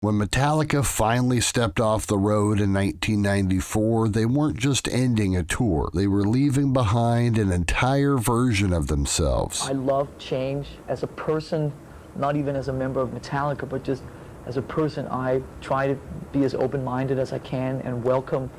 When Metallica finally stepped off the road in 1994, they weren't just ending a tour. They were leaving behind an entire version of themselves. I love change as a person, not even as a member of Metallica, but just as a person. I try to be as open-minded as I can and welcome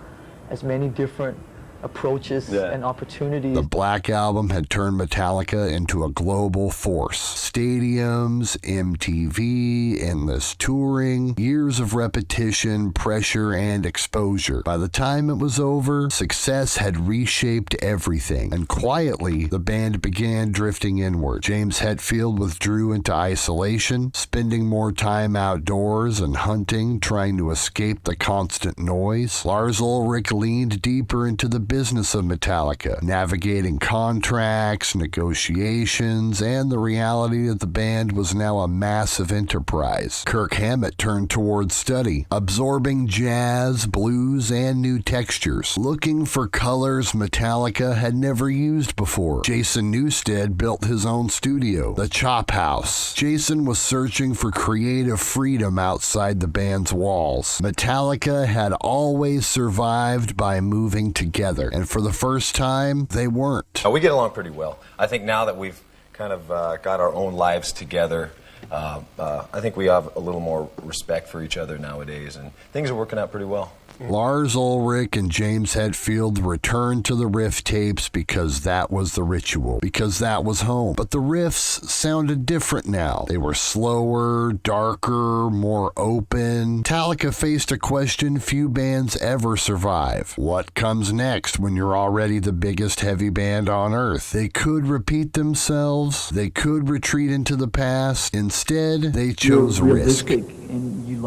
as many different approaches and opportunities. The Black Album had turned Metallica into a global force. Stadiums, MTV, endless touring, years of repetition, pressure, and exposure. By the time it was over, success had reshaped everything, and quietly, the band began drifting inward. James Hetfield withdrew into isolation, spending more time outdoors and hunting, trying to escape the constant noise. Lars Ulrich leaned deeper into the business of Metallica, navigating contracts, negotiations, and the reality that the band was now a massive enterprise. Kirk Hammett turned towards study, absorbing jazz, blues, and new textures, looking for colors Metallica had never used before. Jason Newsted built his own studio, the Chop House. Jason was searching for creative freedom outside the band's walls. Metallica had always survived by moving together, and for the first time, they weren't. We get along pretty well. I think now that we've kind of got our own lives together, I think we have a little more respect for each other nowadays, and things are working out pretty well. Lars Ulrich and James Hetfield returned to the riff tapes because that was the ritual, because that was home. But the riffs sounded different now. They were slower, darker, more open. Metallica faced a question few bands ever survive. What comes next when you're already the biggest heavy band on earth? They could repeat themselves. They could retreat into the past. Instead, they chose risk. And you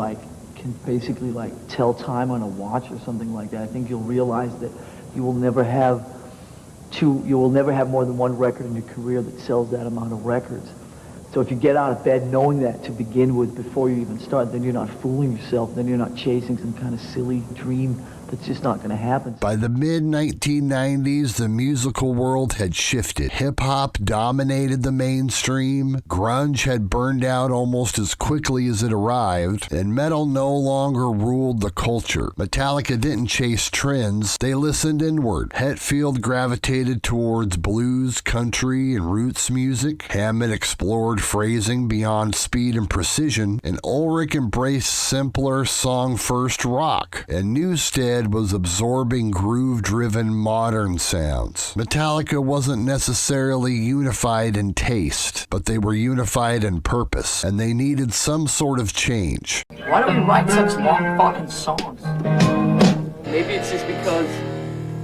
can basically tell time on a watch or something like that. I think you'll realize that you will never have more than one record in your career that sells that amount of records. So if you get out of bed knowing that to begin with before you even start, then you're not fooling yourself, then you're not chasing some kind of silly dream that's just not going to happen. By the mid-1990s, the musical world had shifted. Hip-hop dominated the mainstream, grunge had burned out almost as quickly as it arrived, and metal no longer ruled the culture. Metallica didn't chase trends, they listened inward. Hetfield gravitated towards blues, country, and roots music. Hammett explored phrasing beyond speed and precision, and Ulrich embraced simpler, song-first rock. And Newsted was absorbing groove-driven modern sounds. Metallica wasn't necessarily unified in taste, but they were unified in purpose, and they needed some sort of change. Why do we write such long fucking songs? Maybe it's just because...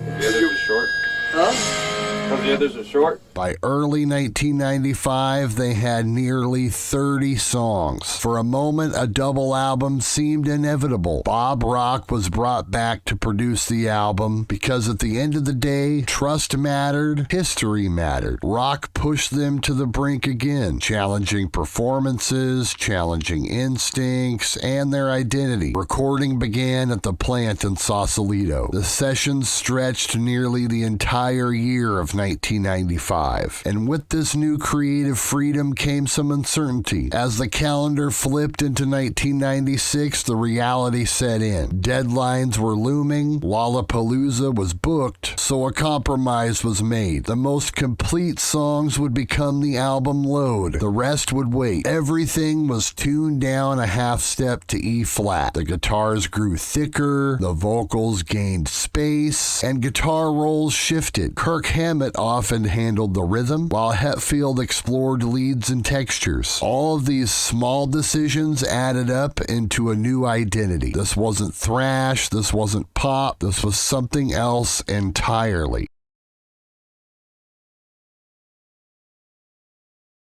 The others are short. Huh? Because the others are short. By early 1995, they had nearly 30 songs. For a moment, a double album seemed inevitable. Bob Rock was brought back to produce the album because at the end of the day, trust mattered, history mattered. Rock pushed them to the brink again, challenging performances, challenging instincts, and their identity. Recording began at the plant in Sausalito. The sessions stretched nearly the entire year of 1995. And with this new creative freedom came some uncertainty. As the calendar flipped into 1996, the reality set in. Deadlines were looming, Lollapalooza was booked, so a compromise was made. The most complete songs would become the album load. The rest would wait. Everything was tuned down a half step to E-flat. The guitars grew thicker, the vocals gained space, and guitar rolls shifted. Kirk Hammett often handled the rhythm, while Hetfield explored leads and textures. All of these small decisions added up into a new identity. This wasn't thrash, this wasn't pop, this was something else entirely.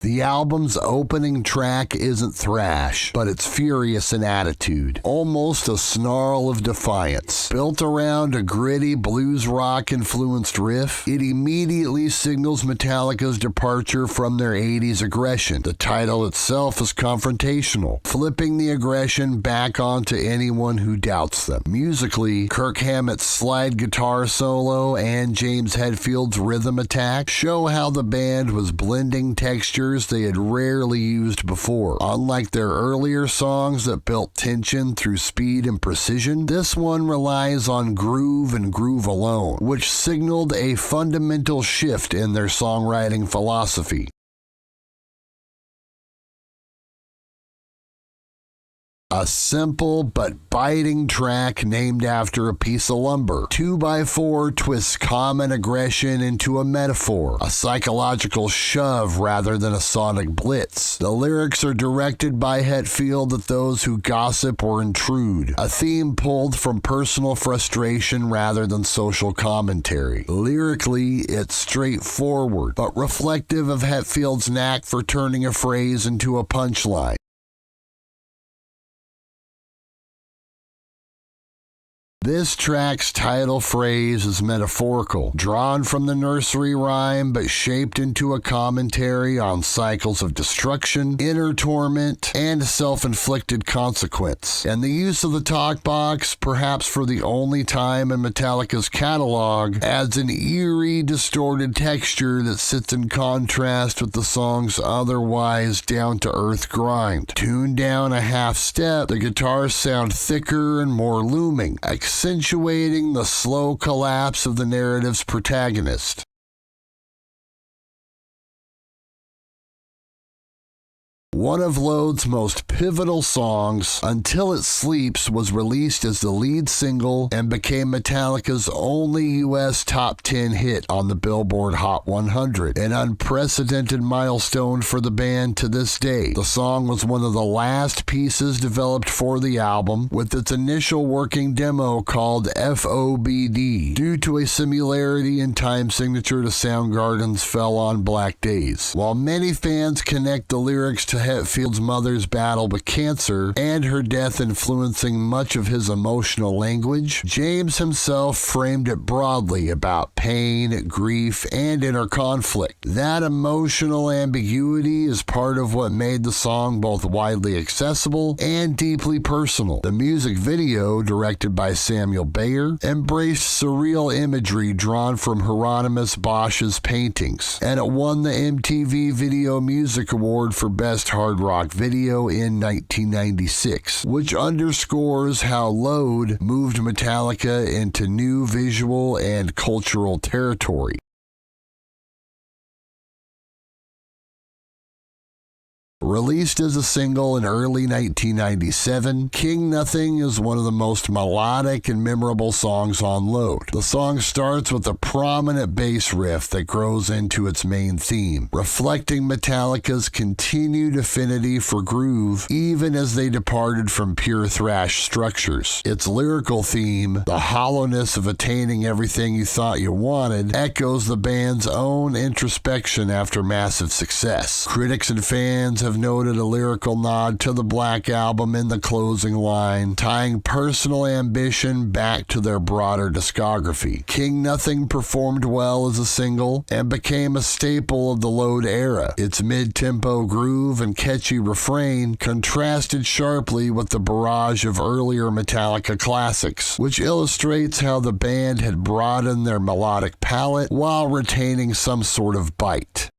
The album's opening track isn't thrash, but it's furious in attitude, almost a snarl of defiance. Built around a gritty blues rock-influenced riff, it immediately signals Metallica's departure from their 80s aggression. The title itself is confrontational, flipping the aggression back onto anyone who doubts them. Musically, Kirk Hammett's slide guitar solo and James Hetfield's rhythm attack show how the band was blending texture textures they had rarely used before. Unlike their earlier songs that built tension through speed and precision, this one relies on groove and groove alone, which signaled a fundamental shift in their songwriting philosophy. A simple but biting track named after a piece of lumber. 2x4 twists common aggression into a metaphor, a psychological shove rather than a sonic blitz. The lyrics are directed by Hetfield at those who gossip or intrude, a theme pulled from personal frustration rather than social commentary. Lyrically, it's straightforward, but reflective of Hetfield's knack for turning a phrase into a punchline. This track's title phrase is metaphorical, drawn from the nursery rhyme but shaped into a commentary on cycles of destruction, inner torment, and self-inflicted consequence. And the use of the talk box, perhaps for the only time in Metallica's catalog, adds an eerie, distorted texture that sits in contrast with the song's otherwise down-to-earth grind. Tuned down a half step, the guitars sound thicker and more looming, accentuating the slow collapse of the narrative's protagonist. One of Load's most pivotal songs, Until It Sleeps, was released as the lead single and became Metallica's only U.S. top 10 hit on the Billboard Hot 100, an unprecedented milestone for the band to this day. The song was one of the last pieces developed for the album, with its initial working demo called FOBD, due to a similarity in time signature to Soundgarden's Fell on Black Days. While many fans connect the lyrics to Hetfield's mother's battle with cancer and her death influencing much of his emotional language, James himself framed it broadly about pain, grief, and inner conflict. That emotional ambiguity is part of what made the song both widely accessible and deeply personal. The music video, directed by Samuel Bayer, embraced surreal imagery drawn from Hieronymus Bosch's paintings, and it won the MTV Video Music Award for Best Hard Rock Video in 1996, which underscores how Load moved Metallica into new visual and cultural territory. Released as a single in early 1997, King Nothing is one of the most melodic and memorable songs on Load. The song starts with a prominent bass riff that grows into its main theme, reflecting Metallica's continued affinity for groove even as they departed from pure thrash structures. Its lyrical theme, the hollowness of attaining everything you thought you wanted, echoes the band's own introspection after massive success. Critics and fans have noted a lyrical nod to the Black Album in the closing line, tying personal ambition back to their broader discography. King Nothing performed well as a single and became a staple of the Load era. Its mid-tempo groove and catchy refrain contrasted sharply with the barrage of earlier Metallica classics, which illustrates how the band had broadened their melodic palette while retaining some sort of bite.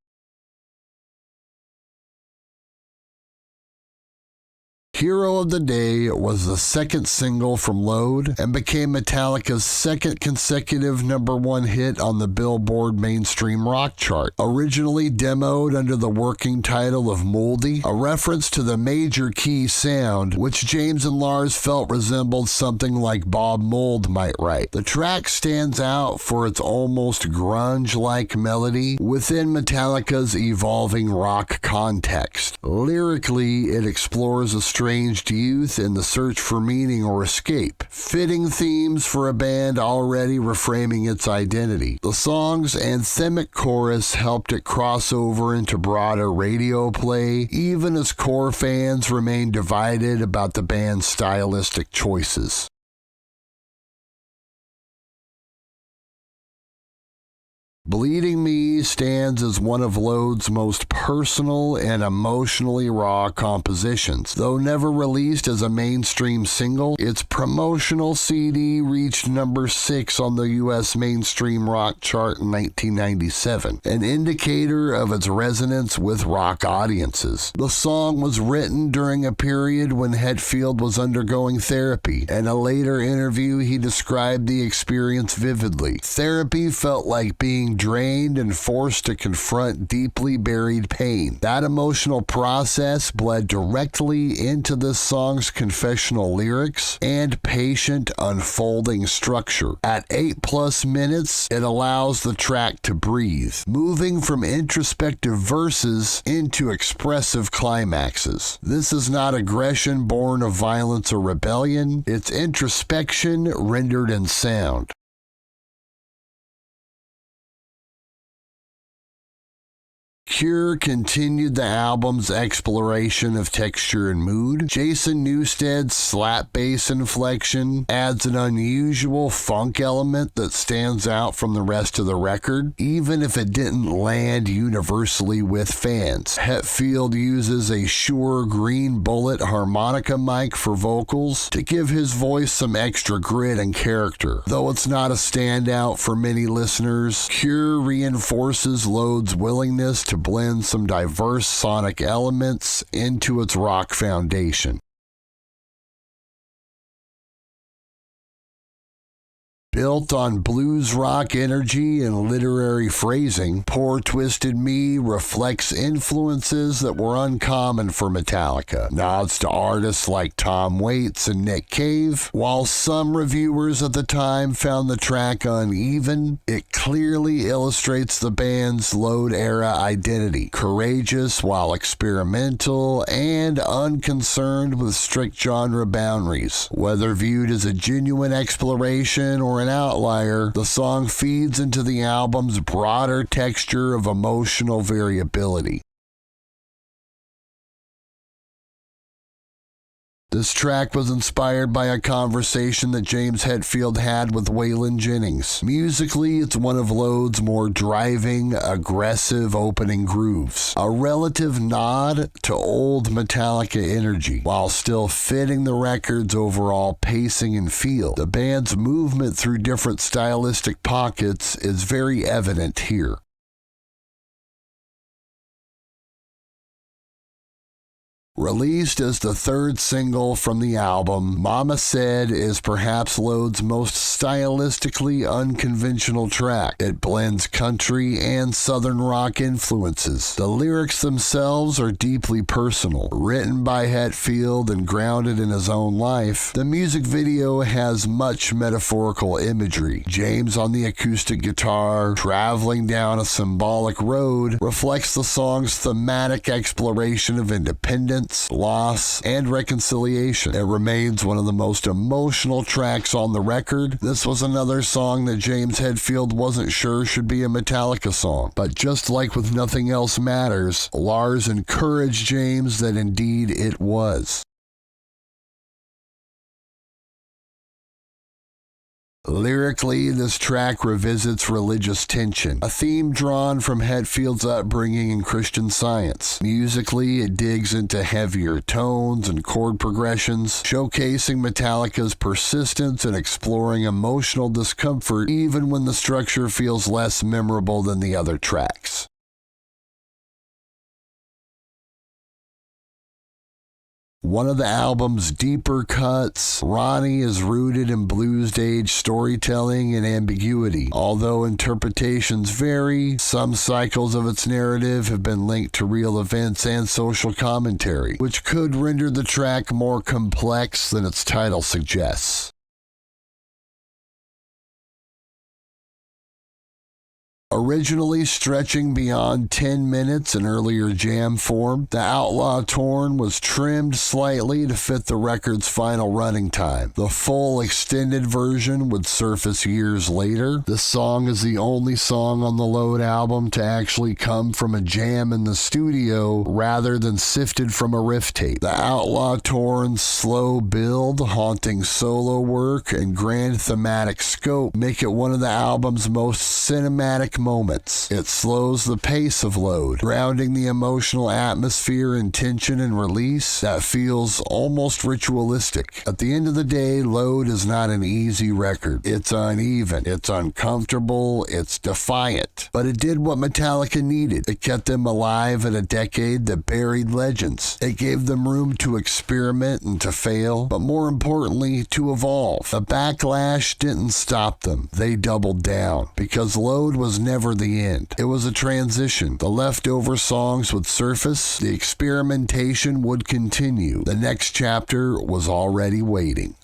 Hero of the Day was the second single from Load and became Metallica's second consecutive #1 hit on the Billboard mainstream rock chart. Originally demoed under the working title of Moldy, a reference to the major key sound, which James and Lars felt resembled something like Bob Mould might write. The track stands out for its almost grunge-like melody within Metallica's evolving rock context. Lyrically, it explores a strange youth in the search for meaning or escape, fitting themes for a band already reframing its identity. The song's anthemic chorus helped it cross over into broader radio play, even as core fans remained divided about the band's stylistic choices. Bleeding Me stands as one of Load's most personal and emotionally raw compositions. Though never released as a mainstream single, its promotional CD reached number 6 on the U.S. mainstream rock chart in 1997, an indicator of its resonance with rock audiences. The song was written during a period when Hetfield was undergoing therapy. In a later interview, he described the experience vividly. Therapy felt like being drained and forced to confront deeply buried pain. That emotional process bled directly into this song's confessional lyrics and patient, unfolding structure. At 8+ minutes, it allows the track to breathe, moving from introspective verses into expressive climaxes. This is not aggression born of violence or rebellion, it's introspection rendered in sound. Cure continued the album's exploration of texture and mood. Jason Newsted's slap bass inflection adds an unusual funk element that stands out from the rest of the record, even if it didn't land universally with fans. Hetfield uses a Shure Green Bullet harmonica mic for vocals to give his voice some extra grit and character. Though it's not a standout for many listeners, Cure reinforces Load's willingness to blend some diverse sonic elements into its rock foundation. Built on blues rock energy and literary phrasing, Poor Twisted Me reflects influences that were uncommon for Metallica. Nods to artists like Tom Waits and Nick Cave. While some reviewers at the time found the track uneven, it clearly illustrates the band's Load-era identity. Courageous while experimental and unconcerned with strict genre boundaries. Whether viewed as a genuine exploration or an outlier, the song feeds into the album's broader texture of emotional variability. This track was inspired by a conversation that James Hetfield had with Waylon Jennings. Musically, it's one of Load's more driving, aggressive opening grooves, a relative nod to old Metallica energy, while still fitting the record's overall pacing and feel. The band's movement through different stylistic pockets is very evident here. Released as the third single from the album, Mama Said is perhaps Load's most stylistically unconventional track. It blends country and southern rock influences. The lyrics themselves are deeply personal. Written by Hetfield and grounded in his own life, the music video has much metaphorical imagery. James on the acoustic guitar, traveling down a symbolic road, reflects the song's thematic exploration of independence, loss, and reconciliation. It remains one of the most emotional tracks on the record. This was another song that James Hetfield wasn't sure should be a Metallica song. But just like with Nothing Else Matters, Lars encouraged James that indeed it was. Lyrically, this track revisits religious tension, a theme drawn from Hetfield's upbringing in Christian Science. Musically, it digs into heavier tones and chord progressions, showcasing Metallica's persistence in exploring emotional discomfort even when the structure feels less memorable than the other tracks. One of the album's deeper cuts, Ronnie is rooted in blues-age storytelling and ambiguity. Although interpretations vary, some cycles of its narrative have been linked to real events and social commentary, which could render the track more complex than its title suggests. Originally stretching beyond 10 minutes in earlier jam form, the Outlaw Torn was trimmed slightly to fit the record's final running time. The full extended version would surface years later. This song is the only song on the Load album to actually come from a jam in the studio rather than sifted from a riff tape. The Outlaw Torn's slow build, haunting solo work, and grand thematic scope make it one of the album's most cinematic moments. It slows the pace of Load, grounding the emotional atmosphere in tension and release that feels almost ritualistic. At the end of the day, Load is not an easy record. It's uneven, it's uncomfortable, it's defiant. But it did what Metallica needed. It kept them alive in a decade that buried legends. It gave them room to experiment and to fail, but more importantly, to evolve. The backlash didn't stop them. They doubled down, because Load was never the end. It was a transition. The leftover songs would surface, the experimentation would continue. The next chapter was already waiting.